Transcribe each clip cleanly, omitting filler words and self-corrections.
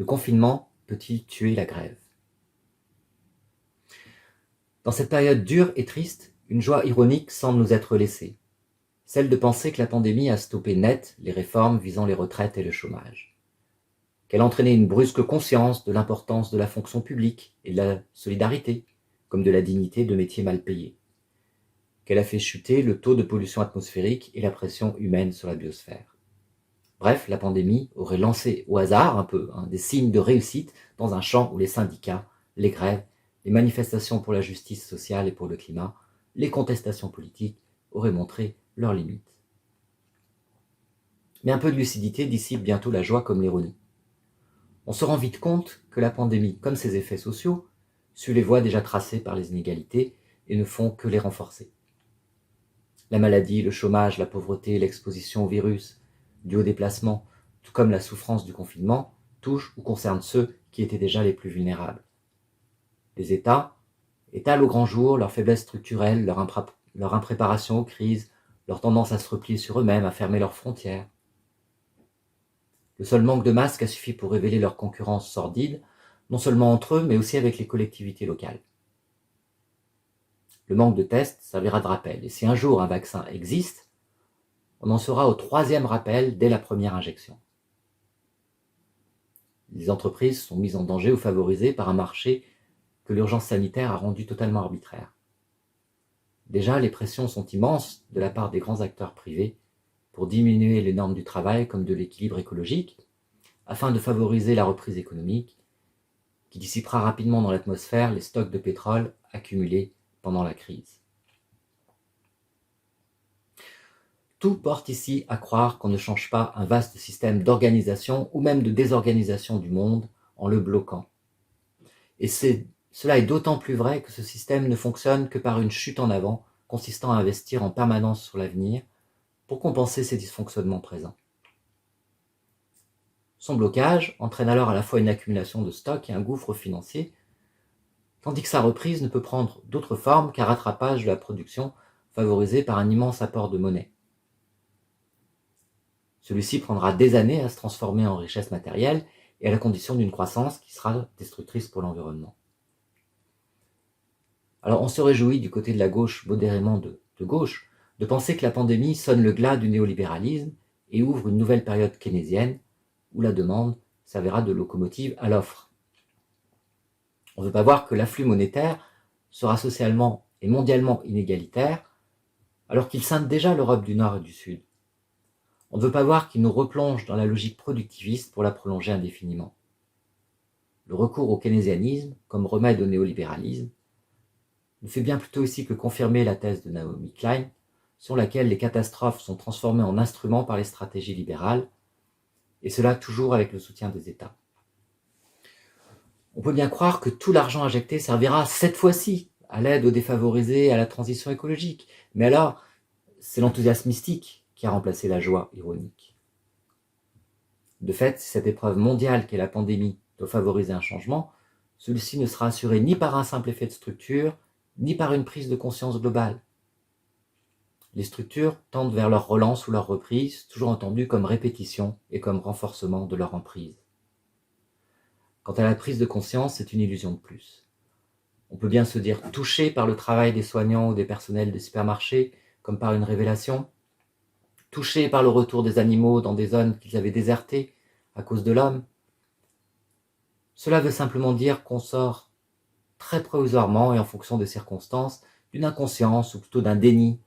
confinement peut-il tuer la grève? Dans cette période dure et triste, une joie ironique semble nous être laissée, celle de penser que la pandémie a stoppé net les réformes visant les retraites et le chômage, qu'elle a entraîné une brusque conscience de l'importance de la fonction publique et de la solidarité, comme de la dignité de métiers mal payés, qu'elle a fait chuter le taux de pollution atmosphérique et la pression humaine sur la biosphère. Bref, la pandémie aurait lancé au hasard un peu des signes de réussite dans un champ où les syndicats, les grèves, les manifestations pour la justice sociale et pour le climat, les contestations politiques auraient montré leurs limites. Mais un peu de lucidité dissipe bientôt la joie comme l'ironie. On se rend vite compte que la pandémie, comme ses effets sociaux, suit les voies déjà tracées par les inégalités et ne font que les renforcer. La maladie, le chômage, la pauvreté, l'exposition au virus, dû au déplacement, tout comme la souffrance du confinement, touchent ou concernent ceux qui étaient déjà les plus vulnérables. Les États étalent au grand jour leur faiblesse structurelle, leur impréparation aux crises, leur tendance à se replier sur eux-mêmes, à fermer leurs frontières. Le seul manque de masques a suffi pour révéler leur concurrence sordide, non seulement entre eux, mais aussi avec les collectivités locales. Le manque de tests servira de rappel, et si un jour un vaccin existe, on en sera au 3e rappel dès la première injection. Les entreprises sont mises en danger ou favorisées par un marché que l'urgence sanitaire a rendu totalement arbitraire. Déjà, les pressions sont immenses de la part des grands acteurs privés pour diminuer les normes du travail comme de l'équilibre écologique, afin de favoriser la reprise économique, qui dissipera rapidement dans l'atmosphère les stocks de pétrole accumulés pendant la crise. Tout porte ici à croire qu'on ne change pas un vaste système d'organisation ou même de désorganisation du monde en le bloquant. Et cela est d'autant plus vrai que ce système ne fonctionne que par une chute en avant, consistant à investir en permanence sur l'avenir pour compenser ces dysfonctionnements présents. Son blocage entraîne alors à la fois une accumulation de stocks et un gouffre financier, tandis que sa reprise ne peut prendre d'autre forme qu'un rattrapage de la production favorisé par un immense apport de monnaie. Celui-ci prendra des années à se transformer en richesse matérielle et à la condition d'une croissance qui sera destructrice pour l'environnement. Alors on se réjouit du côté de la gauche modérément de gauche de penser que la pandémie sonne le glas du néolibéralisme et ouvre une nouvelle période keynésienne où la demande servira de locomotive à l'offre. On ne veut pas voir que l'afflux monétaire sera socialement et mondialement inégalitaire alors qu'il scinde déjà l'Europe du Nord et du Sud. On ne veut pas voir qu'il nous replonge dans la logique productiviste pour la prolonger indéfiniment. Le recours au keynésianisme comme remède au néolibéralisme ne fait bien plutôt ici que confirmer la thèse de Naomi Klein, sur laquelle les catastrophes sont transformées en instruments par les stratégies libérales, et cela toujours avec le soutien des États. On peut bien croire que tout l'argent injecté servira cette fois-ci à l'aide aux défavorisés et à la transition écologique, mais alors c'est l'enthousiasme mystique qui a remplacé la joie ironique. De fait, si cette épreuve mondiale qu'est la pandémie doit favoriser un changement, celui-ci ne sera assuré ni par un simple effet de structure, ni par une prise de conscience globale. Les structures tendent vers leur relance ou leur reprise, toujours entendues comme répétition et comme renforcement de leur emprise. Quant à la prise de conscience, c'est une illusion de plus. On peut bien se dire touché par le travail des soignants ou des personnels des supermarchés, comme par une révélation, touché par le retour des animaux dans des zones qu'ils avaient désertées à cause de l'homme. Cela veut simplement dire qu'on sort très provisoirement et en fonction des circonstances d'une inconscience ou plutôt d'un déni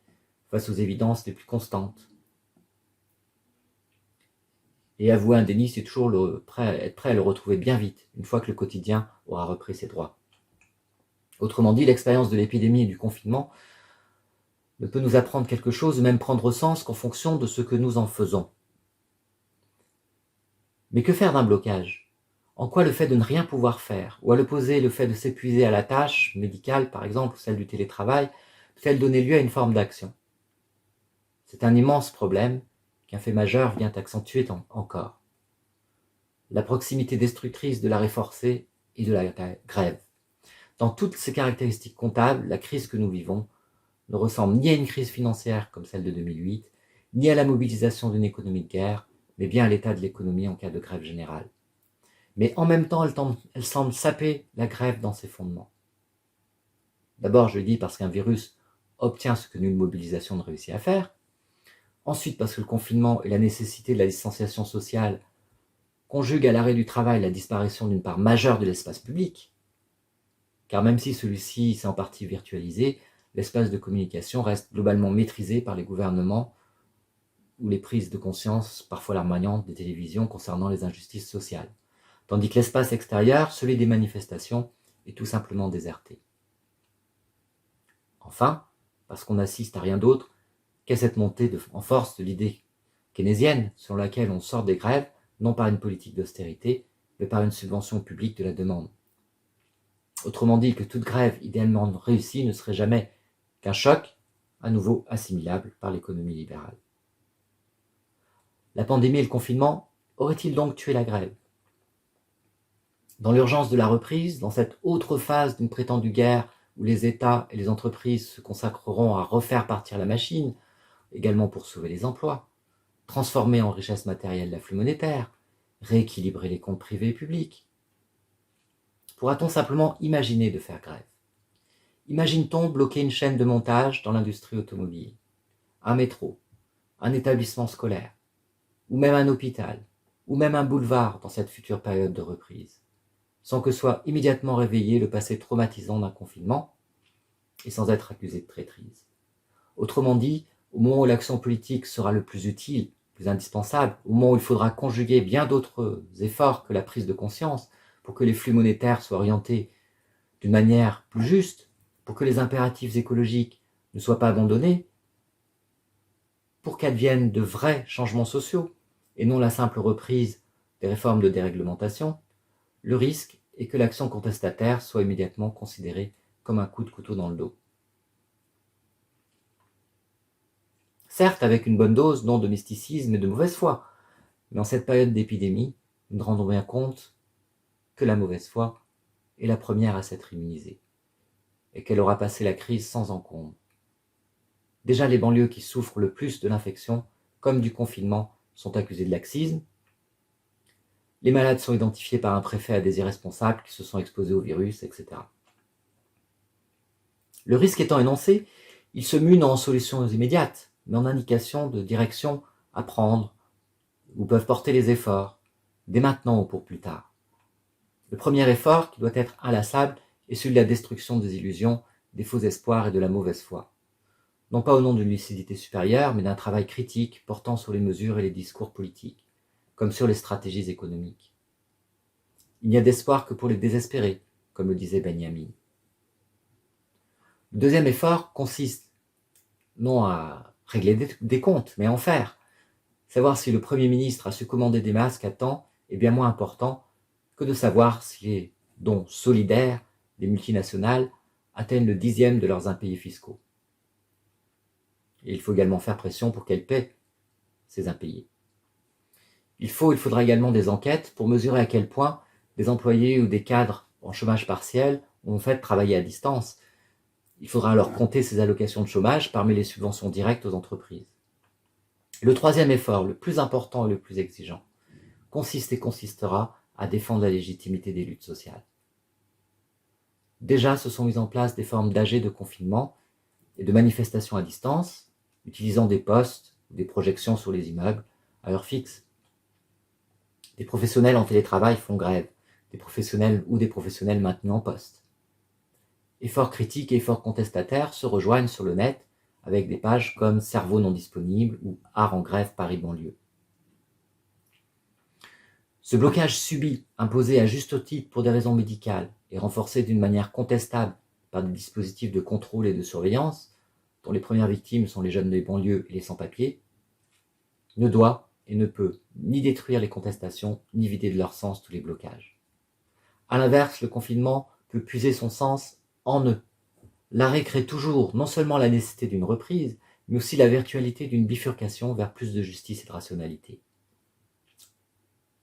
face aux évidences les plus constantes. Et avouer un déni, c'est toujours être prêt à le retrouver bien vite, une fois que le quotidien aura repris ses droits. Autrement dit, l'expérience de l'épidémie et du confinement ne peut nous apprendre quelque chose ou même prendre sens qu'en fonction de ce que nous en faisons. Mais que faire d'un blocage ? En quoi le fait de ne rien pouvoir faire, ou à l'opposé le fait de s'épuiser à la tâche médicale par exemple, ou celle du télétravail, peut-elle donner lieu à une forme d'action ? C'est un immense problème qu'un fait majeur vient accentuer encore. La proximité destructrice de l'arrêt forcé et de la grève. Dans toutes ses caractéristiques comptables, la crise que nous vivons ne ressemble ni à une crise financière comme celle de 2008, ni à la mobilisation d'une économie de guerre, mais bien à l'état de l'économie en cas de grève générale. Mais en même temps, elle semble saper la grève dans ses fondements. D'abord, je le dis parce qu'un virus obtient ce que nulle mobilisation ne réussit à faire. Ensuite, parce que le confinement et la nécessité de la distanciation sociale conjuguent à l'arrêt du travail la disparition d'une part majeure de l'espace public, car même si celui-ci s'est en partie virtualisé, l'espace de communication reste globalement maîtrisé par les gouvernements ou les prises de conscience, parfois larmoyantes, des télévisions concernant les injustices sociales, tandis que l'espace extérieur, celui des manifestations, est tout simplement déserté. Enfin, parce qu'on assiste à rien d'autre qu'à cette montée en force de l'idée keynésienne selon laquelle on sort des grèves non par une politique d'austérité, mais par une subvention publique de la demande. Autrement dit, que toute grève idéalement réussie ne serait jamais qu'un choc, à nouveau assimilable par l'économie libérale. La pandémie et le confinement auraient-ils donc tué la grève ? Dans l'urgence de la reprise, dans cette autre phase d'une prétendue guerre où les États et les entreprises se consacreront à refaire partir la machine, également pour sauver les emplois, transformer en richesse matérielle l'afflux monétaire, rééquilibrer les comptes privés et publics. Pourra-t-on simplement imaginer de faire grève ? Imagine-t-on bloquer une chaîne de montage dans l'industrie automobile, un métro, un établissement scolaire, ou même un hôpital, ou même un boulevard dans cette future période de reprise, sans que soit immédiatement réveillé le passé traumatisant d'un confinement, et sans être accusé de traîtrise. Autrement dit, au moment où l'action politique sera le plus utile, plus indispensable, au moment où il faudra conjuguer bien d'autres efforts que la prise de conscience pour que les flux monétaires soient orientés d'une manière plus juste, pour que les impératifs écologiques ne soient pas abandonnés, pour qu'adviennent de vrais changements sociaux, et non la simple reprise des réformes de déréglementation, le risque est que l'action contestataire soit immédiatement considérée comme un coup de couteau dans le dos. Certes, avec une bonne dose, non de mysticisme et de mauvaise foi, mais en cette période d'épidémie, nous nous rendons bien compte que la mauvaise foi est la première à s'être immunisée, et qu'elle aura passé la crise sans encombre. Déjà, les banlieues qui souffrent le plus de l'infection, comme du confinement, sont accusées de laxisme. Les malades sont identifiés par un préfet à des irresponsables qui se sont exposés au virus, etc. Le risque étant énoncé, il se mue non en solutions immédiates, mais en indications de direction à prendre, où peuvent porter les efforts, dès maintenant ou pour plus tard. Le premier effort, qui doit être inlassable, est celui de la destruction des illusions, des faux espoirs et de la mauvaise foi. Non pas au nom d'une lucidité supérieure, mais d'un travail critique portant sur les mesures et les discours politiques, comme sur les stratégies économiques. Il n'y a d'espoir que pour les désespérés, comme le disait Benjamin. Le deuxième effort consiste non à régler des comptes, mais à en faire. Savoir si le Premier ministre a su commander des masques à temps est bien moins important que de savoir si les dons solidaires des multinationales atteignent le 10e de leurs impayés fiscaux. Et il faut également faire pression pour qu'elles paient ces impayés. Il faudra également des enquêtes pour mesurer à quel point des employés ou des cadres en chômage partiel ont en fait travaillé à distance. Il faudra alors compter ces allocations de chômage parmi les subventions directes aux entreprises. Le troisième effort, le plus important et le plus exigeant, consistera à défendre la légitimité des luttes sociales. Déjà se sont mises en place des formes d'AG de confinement et de manifestations à distance, utilisant des postes ou des projections sur les immeubles à heure fixe. Des professionnels en télétravail font grève, des professionnels maintenus en poste. Efforts critiques et efforts contestataires se rejoignent sur le net avec des pages comme Cerveau non disponible ou Art en grève Paris banlieue. Ce blocage subi, imposé à juste titre pour des raisons médicales et renforcé d'une manière contestable par des dispositifs de contrôle et de surveillance, dont les premières victimes sont les jeunes des banlieues et les sans-papiers, ne doit et ne peut ni détruire les contestations, ni vider de leur sens tous les blocages. À l'inverse, le confinement peut puiser son sens en eux. L'arrêt crée toujours non seulement la nécessité d'une reprise, mais aussi la virtualité d'une bifurcation vers plus de justice et de rationalité.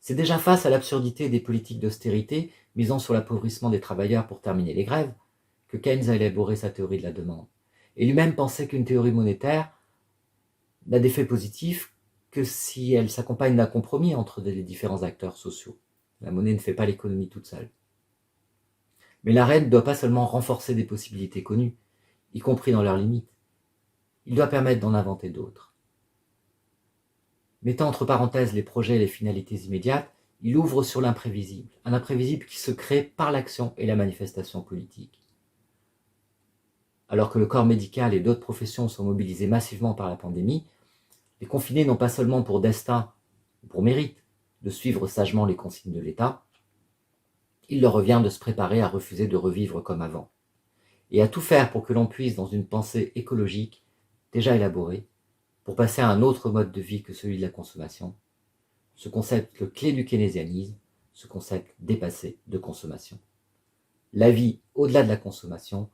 C'est déjà face à l'absurdité des politiques d'austérité misant sur l'appauvrissement des travailleurs pour terminer les grèves que Keynes a élaboré sa théorie de la demande. Et lui-même pensait qu'une théorie monétaire n'a d'effet positif que si elle s'accompagne d'un compromis entre les différents acteurs sociaux. La monnaie ne fait pas l'économie toute seule. Mais l'arrêt ne doit pas seulement renforcer des possibilités connues, y compris dans leurs limites. Il doit permettre d'en inventer d'autres. Mettant entre parenthèses les projets et les finalités immédiates, il ouvre sur l'imprévisible, un imprévisible qui se crée par l'action et la manifestation politique. Alors que le corps médical et d'autres professions sont mobilisés massivement par la pandémie, les confinés n'ont pas seulement pour destin ou pour mérite de suivre sagement les consignes de l'État, il leur revient de se préparer à refuser de revivre comme avant, et à tout faire pour que l'on puisse, dans une pensée écologique déjà élaborée, pour passer à un autre mode de vie que celui de la consommation, ce concept clé du keynésianisme, ce concept dépassé de consommation. La vie au-delà de la consommation,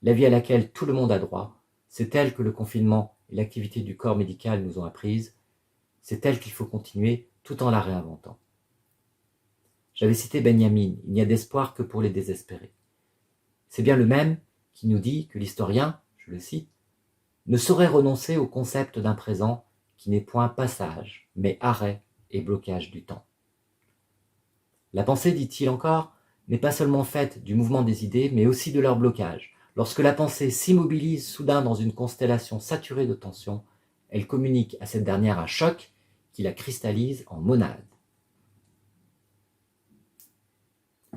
la vie à laquelle tout le monde a droit, c'est elle que le confinement et l'activité du corps médical nous ont apprise, c'est elle qu'il faut continuer tout en la réinventant. J'avais cité Benjamin, il n'y a d'espoir que pour les désespérés. C'est bien le même qui nous dit que l'historien, je le cite, ne saurait renoncer au concept d'un présent qui n'est point passage, mais arrêt et blocage du temps. La pensée, dit-il encore, n'est pas seulement faite du mouvement des idées, mais aussi de leur blocage. Lorsque la pensée s'immobilise soudain dans une constellation saturée de tensions, elle communique à cette dernière un choc qui la cristallise en monade.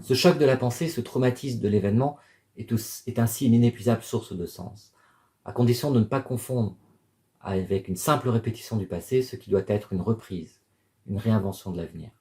Ce choc de la pensée, ce traumatisme de l'événement, est ainsi une inépuisable source de sens, à condition de ne pas confondre avec une simple répétition du passé ce qui doit être une reprise, une réinvention de l'avenir.